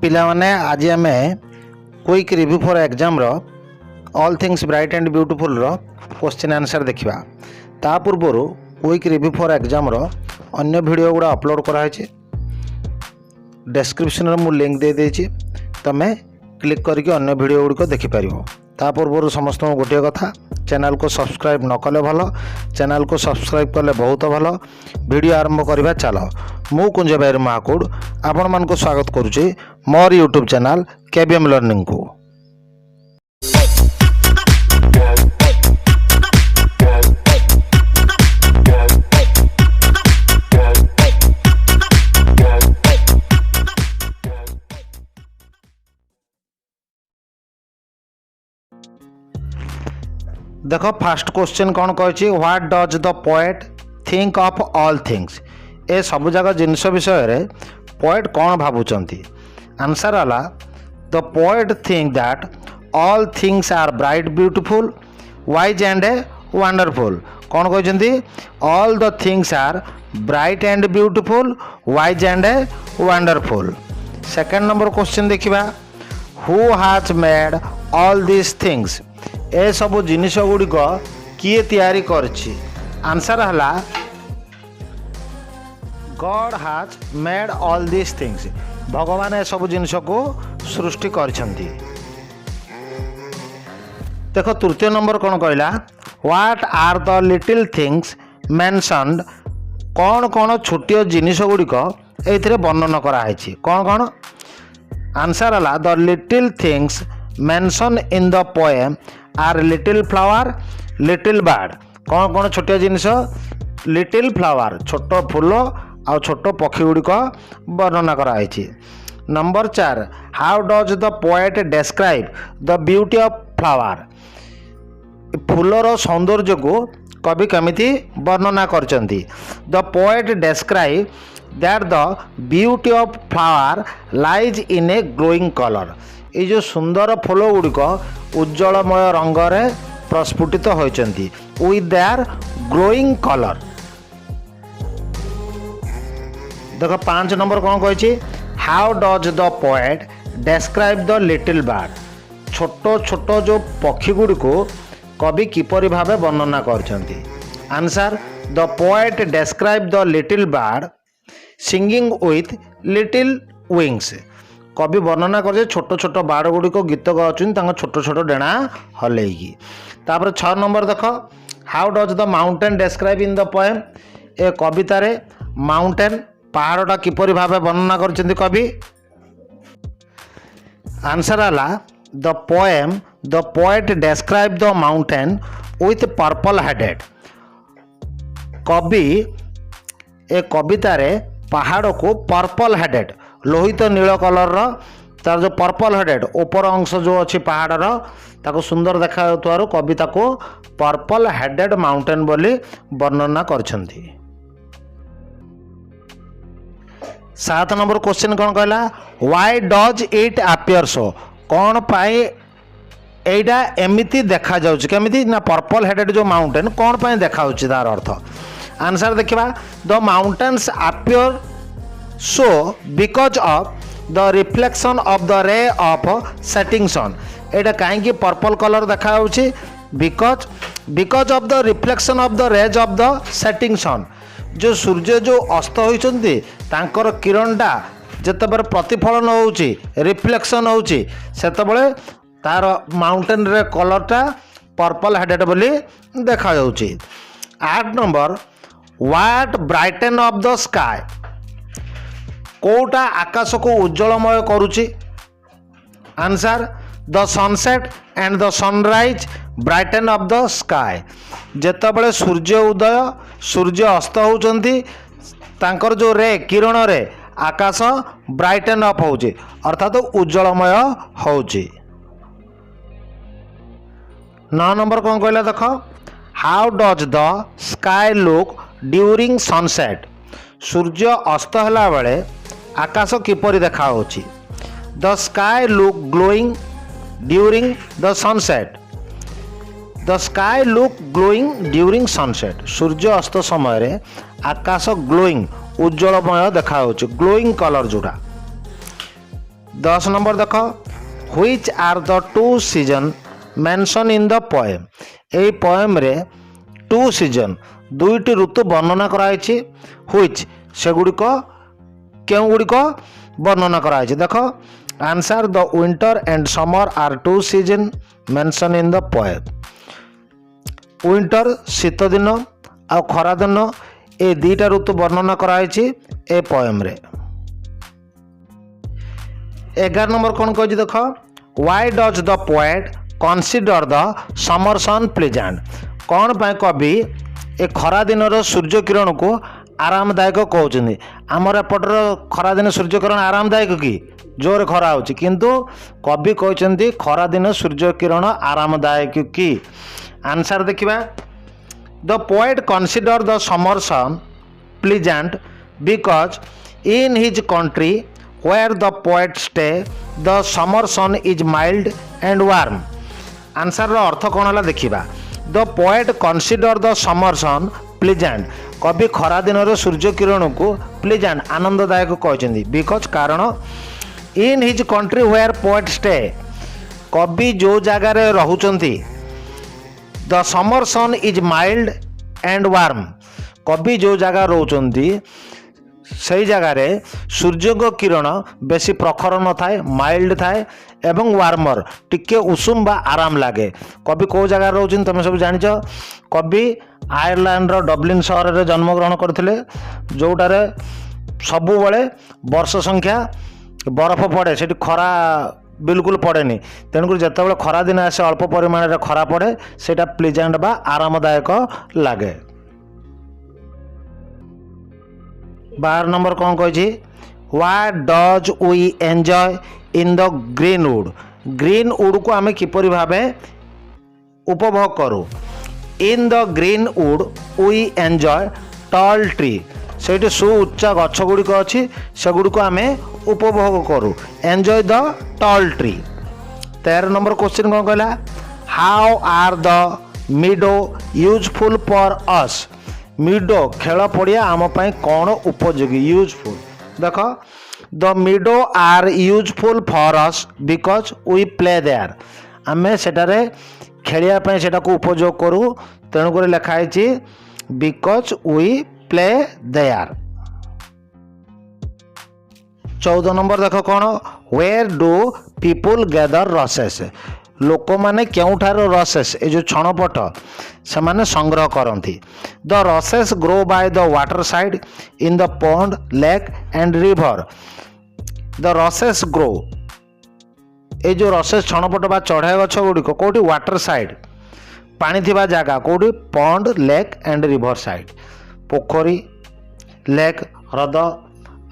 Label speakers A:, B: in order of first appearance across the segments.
A: पिला माने आज आम क्विक रिव्यू फॉर एग्जाम रो all things bright and beautiful रो क्वेश्चन आंसर देखा ता पूर्व क्विक रिव्यू फॉर एग्जाम रो अन्य वीडियो गुड़ा अपलोड कराई डिस्क्रिप्शन में मुझे लिंक दे देछि तमें क्लिक करके अन्य वीडियो गुड़िक देखिपर ता पूर्व समस्त गोटे कथा चैनल को सब्सक्राइब न कले भल चैनल को सब्सक्राइब कले बहुत भल वीडियो आरंभ करवा चल मु कुंज भाई महाकुड़ आपण मान को स्वागत करुच्ची मोर यूट्यूब चैनल केबीएम लर्निंग को। देखो फास्ट क्वेश्चन कौन कही what does the poet think of all things ए सब जगह जिनस विषय रे पोएट कौन भावुंट आंसर आला the poet think that all things are bright beautiful wise and wonderful कौन कहते all the things are bright and beautiful wise and wonderful. Second number question देखिबा who has made all this things ए सब जिनिस गुड़िक किए तैयारी करछि answer हला God has made all this things भगवान ए सब जिनिस को सृष्टि करछंती। देखो तृतीय नंबर कौन कहला what are the little things mentioned कौन कौन छोटिया जिनिस गुड़िक एथिरे वर्णन कराई कौन कौन आंसर हला the little things mention in the poem are little flower little bird कौन कौन छोटिया जिनिस लिटिल फ्लावर छोट फूल आ छोट पक्षी गुड़िक वर्णना कराई। Number 4 how does the poet describe the beauty of flower फूलर सौंदर्य को कवि केमिति वर्णना करचंती the poet describe that the beauty of flower lies in a glowing colour ये जो सुंदर फूल गुड़िक उज्जवलमय रंग रे प्रस्फुटित होइचंती विथ देयर ग्लोइंग कलर। देखो 5 नंबर कौन कही how does the poet describe the little bird छोट छोट जो पक्षी गुड़िक कवि किपरि भावे वर्णना करचंती answer the poet describe the little bird singing with little wings कवि वर्णना कर छोट छोट बाड़ गुड़िक गीत गाँच छोट छोट डेणा हल्लैकी। तापर 6 नंबर देख how does the mountain describe in the poem ए कवितार माउंटेन पहाड़टा किपरि भावे वर्णना करछंती कवि आंसर आला the poem the poet describe the mountain with purple headed कवि ए कवितार पहाड़ को पर्पल हेडेड लोहित नील कलर तार जो पर्पल हेडेड ऊपर अंश जो अच्छी पहाड़र ताको सुंदर देखा कविता को पर्पल हेडेड माउंटेन बोली वर्णना करछंती। 7 नंबर क्वेश्चन कौन कहला व्हाई डज इट अपियर सो कौन पाई एटा एमिति देखा जाउछि केमिति ना पर्पल हेडेड जो माउंटेन कौन पाई देखा होछि तार अर्थ आंसर देखिबा the mountains appear so because of the reflection of the ray of setting sun एटा कहीं पर्पल कलर देखा because of the reflection of the rays of the setting sun जो सूर्य जो अस्त होइचंती तांकर किरणटा जेतेबेले प्रतिफलन होउची रिफ्लेक्शन होउची सेतेबेले तार माउंटेन रे कलरटा पर्पल हेडेड बोली देखा जाउची। 8 number what brighten of the sky कोटा आकाश को उज्जवलमय करुच्ची answer the sunset and the sunrise brighten of the sky जेतेबेले सूर्य उदय सूर्य अस्त होउचंती तांकर जो रे किरण रे आकाश ब्राइटन अप होउची अर्थात उज्जवलमय होउची। 9 नंबर कौन कहला देख how does the sky look during sunset सूर्य अस्त होला बेले आकाश किपरि देखा होची the sky look glowing during the sunset the sky look glowing during sunset सूर्य अस्त समय आकाश ग्लोइंग उज्जवलमय देखा ग्लोइंग कलर जोड़ा 10 नंबर देख which are the two season mention in the poem. ए पोएम रे टू सीजन दुईटी ऋतु वर्णना कराई। व्हिच सेगुड़िक केउ गुड़िक वर्णना कराई। देख answer the winter and summer are two season mention in the poem. Winter शीत दिन आ खरा दिन ए दुईटा ऋतु वर्णना कराई ए पोएम रे। 11 नंबर कौन कह देख why does the poet consider the summer sun pleasant. कौन पाए कवि ए खरा दिन सूर्य किरण को आरामदायक कहते। आमर एपटर खरा दिन सूर्य किरण आरामदायक कि जोर खरा हो, किंतु कवि कहते खरा दिन सूर्य किरण आरामदायक कि। आंसर देखिबा the poet consider the summer sun pleasant because in his country where the poet stay the summer sun is mild and warm। Answer रो अर्थ कौन है देखिबा the poet consider the summer sun pleasant. कवि खरा दिन सूर्य किरण को प्लीजेंट आनंददायक कहते बिकज कारण in his country where poet stay कवि जो जगार रोचंती the summer sun is mild and warm. कवि जो जगह रोचंती सही जगार सूर्य को किरण बेसी प्रखर न थाए माइल्ड थाए एवं वार्मर टिके उषुम बा आराम लगे। कवि कौ जगह रोचन तुम सब जानिच। कवि आयरलैंड डब्लिन सहर में जन्मग्रहण करते जोटार सबु बड़े वर्ष संख्या बरफ पड़े से खरा बिल्कुल पड़ेनि तेणुक जिते खरा दिन आसे अल्प परिमाण में खरा पड़े से प्लीजेंट बा आरामदायक लगे। 12 नंबर कौन कही what does we enjoy in the greenwood. Greenwood को आम किपरि भावे उपभोग करूँ। In the greenwood we enjoy tall tree से सुउच्चा गछ गुड़िक अच्छी सेगुड़िक आम उपभोग करूँ enjoy the tall tree. 13 number question कौन कहला how are the meadow useful for us. Meadow खेल पड़िया आम कौन उपयोगी यूजफुल। देख the meadow are useful for us because we play there. आम सेटारे खेलिया सेटा को उपयोग करूँ तेणुक लिखाई because we play there. 14 number देख कौन where do people gather rushes. लोक मैंने केउठार रसेस ए जो छणपट से माने संग्रह करती। The रसेस grow by the water side in the pond lake and river. The रसेस grow ए जो रसेस छणपट बा चढ़ाई गछ गुड़िक कौटी वाटर साइड पानी थिबा जगह कौटी pond lake and river side पोखरी लेक ह्रद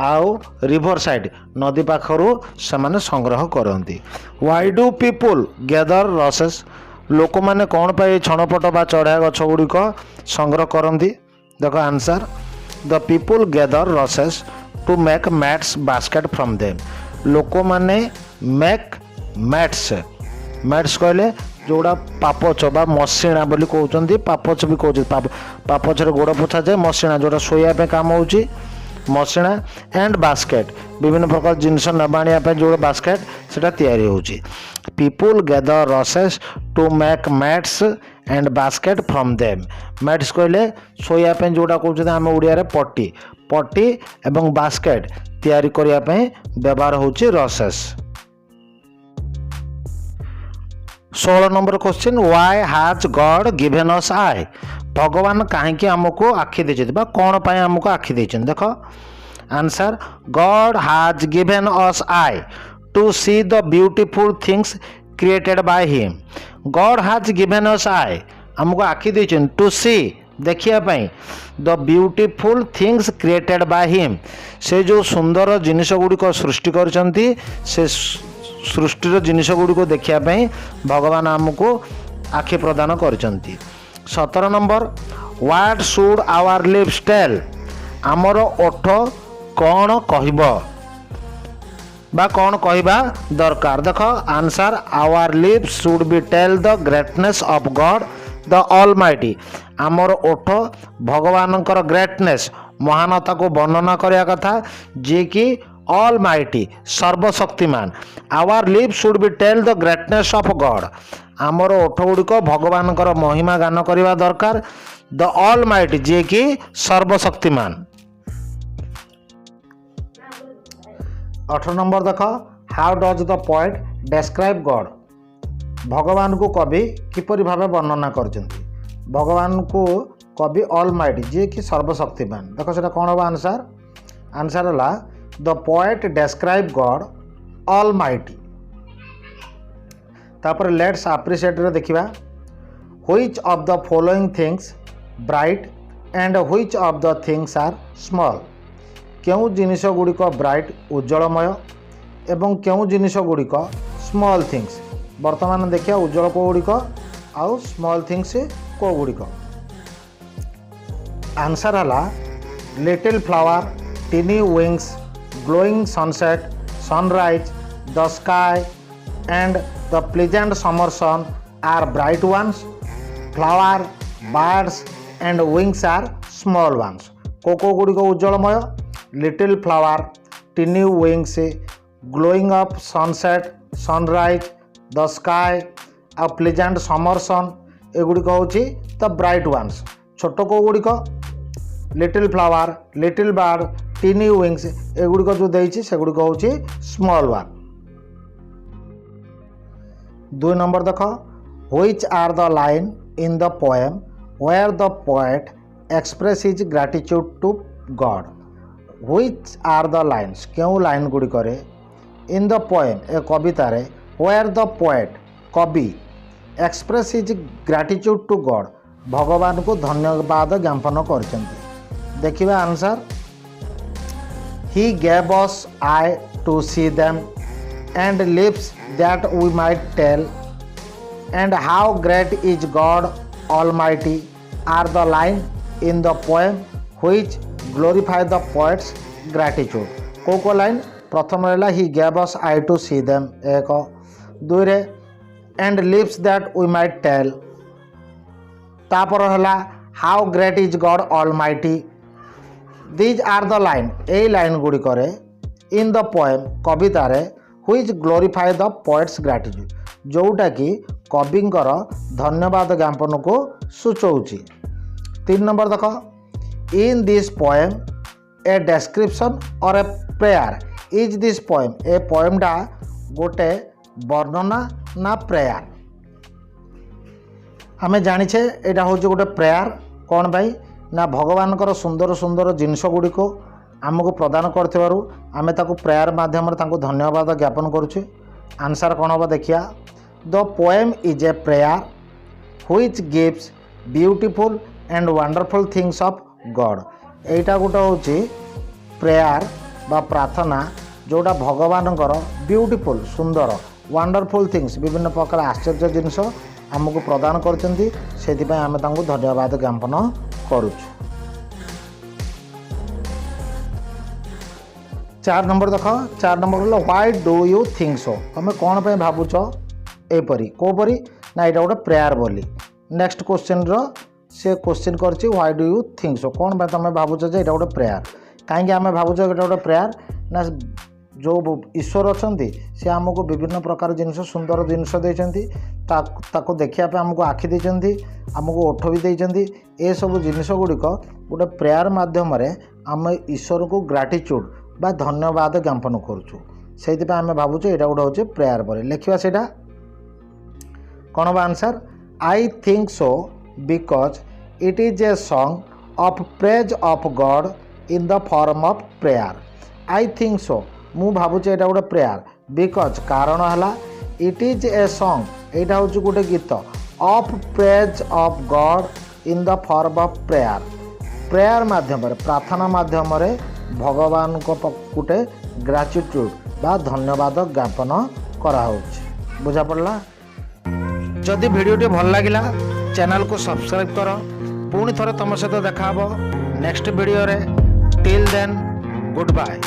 A: आउ रिवर साइड नदी पाखरु से संग्रह करती। Why do people gather rushes. लोक मैंने कौन पाई छणपट बा चढ़ाई गछ गुड़िक संग्रह करती। देख answer the people gather rushes to make mats basket from them. लोक मैंने मेक मैट्स मैट्स कहले जोड़ा पापच बा मसिणा बोली कहते पापच भी कहते पापच गोड़ पोछा जाए मसिणा जोड़ा शोया काम हो मसिणा एंड बास्केट विभिन्न प्रकार जिनस नबाणिया जो बास्केट सेटा तैयारी होची। People gather rushes to make mats and basket from them. Mats कहले शोया जोड़ा कहते आम ओडिया पट्टी पट्टी एवं बास्केट तैयारी करने व्यवहार होची rushes. 16 number question why has God given us eye. भगवान कहीं आमको आखि देते कौन पाई आमको आखि देते। देख answer God has given us eye to see the beautiful things created by him. God has given us eye आमको आखि देते टू सी देखापी the beautiful things created by him. से जो सुंदर जिनिस गुड़िक सृष्टि करछंती से सृष्टिर जिनिस गुड़िक देखापी भगवान आमको आखि प्रदान करछंती। 17 number what should our lips tell. आमर ओठ कौन कहब बा कौन कहबा दरकार। देख answer our lips should be tell the greatness of God the almighty. आमर ओठ भगवानकर ग्रेटनेस महानता को वर्णना करने कथा जी कि Almighty सर्वशक्तिमान. Our lips should be tell the greatness of God. आमर ओठ गुड़िक भगवान महिमा गान करने दरकार. द Almighty जे कि सर्वशक्तिमान. 18 नंबर देख. How does the poet describe God. भगवान को कवि किपरि भाव वर्णना करछन्ति. भगवान को कवि Almighty जे कि सर्वशक्तिमान. देखो सेटा कौन हम आंसर. आंसर है the poet describe God Almighty. तापर लेट्स अप्रिशिएट रे देखिबा. Which of the following things bright and which of the things are small. केउ जिनिस गुड़िक ब्राइट उज्जवलमय एवं केउ जिनिस गुड़िक स्मॉल थिंग्स. वर्तमान देखिए उज्जवल को गुड़िक आउ स्मॉल थिंग्स को गुड़िक. आंसर है little flower, tiny wings, glowing sunset, sunrise, the sky and the pleasant summer sun are bright ones. Flower, birds and wings are small ones. को गुड़िक उज्जवलमय. Little flower, tiny wings, glowing of sunset, sunrise, the sky आ pleasant summer sun एगुड़िक हूँ the bright ones. छोट को गुड़िक little flower, little bird, tiny wings एगुड़िक जो देइछि सेगुड़िक हूँ स्मॉल वन. 2 नंबर देख. Which are the line in the poem where the poet express his gratitude to God. Which are the lines क्यों लाइन गुड़िक इन द पोएम ए कवितार वेयर द पोएट कवि express his gratitude to God भगवान को धन्यवाद ज्ञापन कर. देखिए answer. He gave us eye to see them and lips that we might tell and how great is God almighty are the line in the poem which glorify the poet's gratitude. को line. प्रथम रहा he gave us eye to see them. 1 2 रे and lips that we might tell. तापर है how great is God almighty. These are the line ए line गुड़िक in the poem कवितार which glorify the poet's gratitude जोटा कि कविंकर धन्यवाद ज्ञापन को सूचौछि. 3 नंबर देख. In this poem a description or a prayer is this poem. ए पोएमटा गोटे वर्णना ना प्रेयर. आमे जानिछे एटा हूँ गोटे प्रेयर. कौन भाई ना भगवान सुंदर सुंदर जिनस गुड़िक आमको प्रदान करथिबारु आमे ताकू प्रेयर माध्यम धन्यवाद ज्ञापन करुचे. आंसर कौन हम देखिया. The poem is a prayer which gives beautiful and wonderful things of God. एटा गोटे हूँ प्रेयर बा प्रार्थना जोटा भगवान ब्यूटीफुल सुंदर वंडरफुल थिंग्स विभिन्न प्रकार आश्चर्य जिनस आमको प्रदान करछन्ती. सेथिपई आमे तांको धन्यवाद ज्ञापन करुछु. 4 नंबर देख. 4 नंबर हल why do you think so. तुम कौन पे भावुच एपरी कोपरी ना यहाँ गोटे प्रेयर बोली. नेक्स्ट क्वेश्चन से क्वेश्चन करछि why do you think so. कौन पे तुम भावुच जे यहाँ गोटे प्रेयर. कहीं आम भावुच यहाँ गोटे प्रेयर ना जो ईश्वर अच्छा सी आमको विभिन्न प्रकार जिनस सुंदर जिनस देती देखा आमको आखि देती आमको ओठ भी देती. ये सब जिनस गुड़िक गोटे प्रेयर मध्यम आम ईश्वर को ग्रैटिट्यूड बा धन्यवाद ज्ञापन करुचु. से आम भावुँ यहाँ गोटे हूँ प्रेयर पर लिखा से कौन हम answer. I think so because it is a song of praise of God in the form of prayer. I think so मु भावुँ यहाँ गोटे प्रेयर बिकज कारण है इट इज ए सॉन्ग यहाँ हूँ गोटे गीत of praise of God in the form of prayer. Prayer माध्यम प्रार्थना माध्यम भगवान को गोटे ग्रैटिट्यूड बा धन्यवाद ज्ञापन करा बुझा पड़ला. जदि वीडियो भल लगिला चैनल को सब्सक्राइब कर. पुणी थरे तुम सहित देखा नेक्स्ट वीडियो रे. Till then good bye.